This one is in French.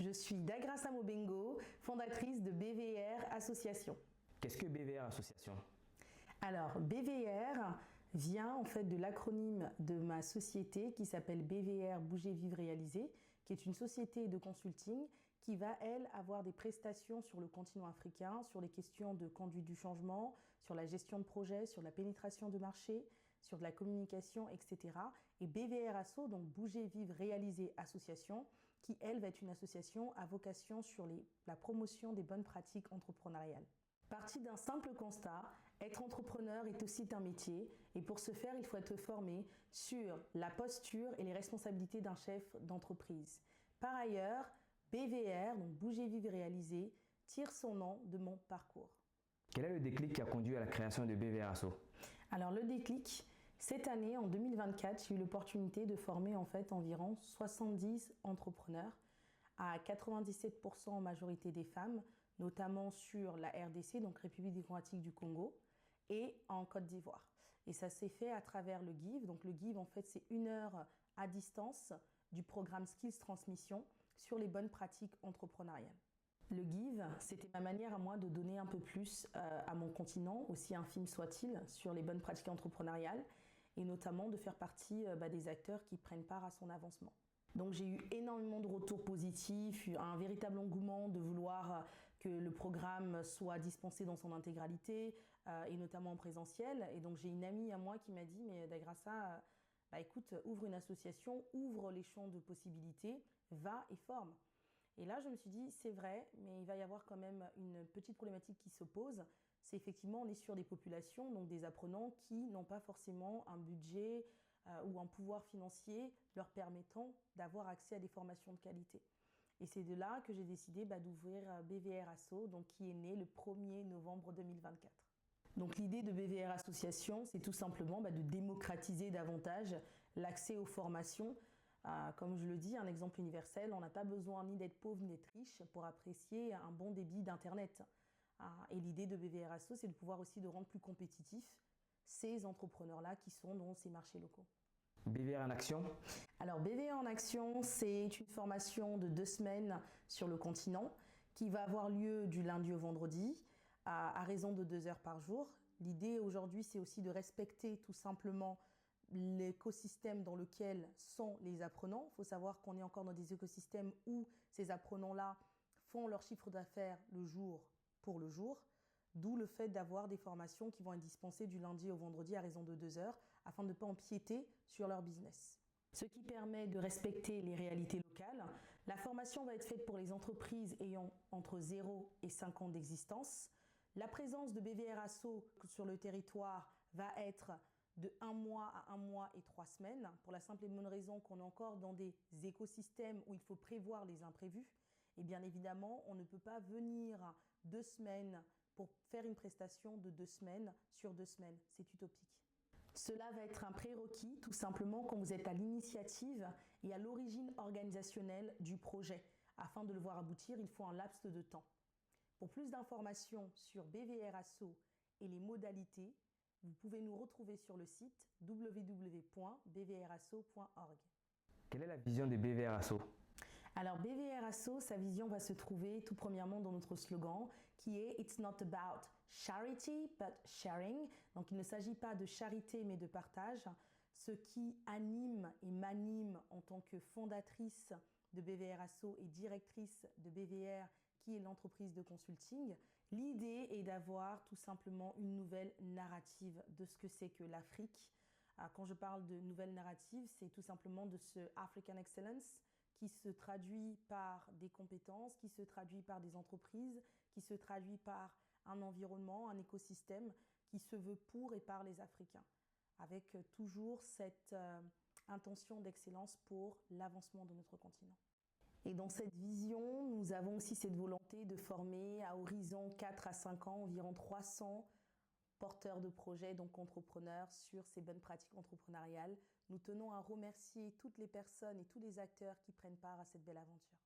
Je suis Dagrassa Mobengo, fondatrice de BVR Association. Qu'est-ce que BVR Association? Alors, BVR vient en fait de l'acronyme de ma société qui s'appelle BVR Bouger, Vivre, Réaliser, qui est une société de consulting qui va, elle, avoir des prestations sur le continent africain, sur les questions de conduite du changement, sur la gestion de projets, sur la pénétration de marché, sur de la communication, etc. Et BVR Asso, donc Bouger, Vivre, Réaliser Association, qui, elle, va être une association à vocation sur la promotion des bonnes pratiques entrepreneuriales. Parti d'un simple constat, être entrepreneur est aussi un métier et pour ce faire, il faut être formé sur la posture et les responsabilités d'un chef d'entreprise. Par ailleurs, BVR, donc Bouger, Vivre, Réaliser, tire son nom de mon parcours. Quel est le déclic qui a conduit à la création de BVR Asso? Alors le déclic, cette année, en 2024, j'ai eu l'opportunité de former en fait environ 70 entrepreneurs, à 97% en majorité des femmes, notamment sur la RDC, donc République démocratique du Congo, et en Côte d'Ivoire. Et ça s'est fait à travers le GIVE. Donc le GIVE, en fait, c'est 1 heure à distance du programme Skills Transmission sur les bonnes pratiques entrepreneuriales. Le GIVE, c'était ma manière à moi de donner un peu plus à mon continent, aussi infime soit-il, sur les bonnes pratiques entrepreneuriales, et notamment de faire partie des acteurs qui prennent part à son avancement. Donc j'ai eu énormément de retours positifs, un véritable engouement de vouloir que le programme soit dispensé dans son intégralité et notamment en présentiel. Et donc j'ai une amie à moi qui m'a dit « mais Dagrassa, écoute, ouvre une association, ouvre les champs de possibilités, va et forme ». Et là je me suis dit c'est vrai, mais il va y avoir quand même une petite problématique qui se pose. C'est effectivement on est sur des populations, donc des apprenants qui n'ont pas forcément un budget ou un pouvoir financier leur permettant d'avoir accès à des formations de qualité. Et c'est de là que j'ai décidé d'ouvrir BVR Asso, donc qui est né le 1er novembre 2024. Donc l'idée de BVR Association, c'est tout simplement de démocratiser davantage l'accès aux formations. Comme je le dis, un exemple universel, on n'a pas besoin ni d'être pauvre ni d'être riche pour apprécier un bon débit d'Internet. Et l'idée de BVR Asso, c'est de pouvoir aussi de rendre plus compétitifs ces entrepreneurs-là qui sont dans ces marchés locaux. BVR en action? Alors BVR en action, c'est une formation de 2 semaines sur le continent qui va avoir lieu du lundi au vendredi à raison de 2 heures par jour. L'idée aujourd'hui, c'est aussi de respecter tout simplement l'écosystème dans lequel sont les apprenants. Il faut savoir qu'on est encore dans des écosystèmes où ces apprenants-là font leur chiffre d'affaires le jour pour le jour. D'où le fait d'avoir des formations qui vont être dispensées du lundi au vendredi à raison de 2 heures afin de ne pas empiéter sur leur business. Ce qui permet de respecter les réalités locales. La formation va être faite pour les entreprises ayant entre 0 et 5 ans d'existence. La présence de BVR Asso sur le territoire va être de 1 mois à 1 mois et 3 semaines pour la simple et bonne raison qu'on est encore dans des écosystèmes où il faut prévoir les imprévus. Et bien évidemment, on ne peut pas venir 2 semaines pour faire une prestation de 2 semaines sur 2 semaines. C'est utopique. Cela va être un prérequis tout simplement quand vous êtes à l'initiative et à l'origine organisationnelle du projet. Afin de le voir aboutir, il faut un laps de temps. Pour plus d'informations sur BVR Asso et les modalités, vous pouvez nous retrouver sur le site www.bvrasso.org. Quelle est la vision de BVR Asso? Alors BVR Asso, sa vision va se trouver tout premièrement dans notre slogan qui est « It's not about charity but sharing ». Donc il ne s'agit pas de charité mais de partage. Ce qui anime et m'anime en tant que fondatrice de BVR Asso et directrice de BVR qui est l'entreprise de consulting. L'idée est d'avoir tout simplement une nouvelle narrative de ce que c'est que l'Afrique. Quand je parle de nouvelle narrative, c'est tout simplement de ce African Excellence qui se traduit par des compétences, qui se traduit par des entreprises, qui se traduit par un environnement, un écosystème qui se veut pour et par les Africains, avec toujours cette intention d'excellence pour l'avancement de notre continent. Et dans cette vision, nous avons aussi cette volonté de former à horizon 4 à 5 ans environ 300 porteurs de projets, donc entrepreneurs, sur ces bonnes pratiques entrepreneuriales. Nous tenons à remercier toutes les personnes et tous les acteurs qui prennent part à cette belle aventure.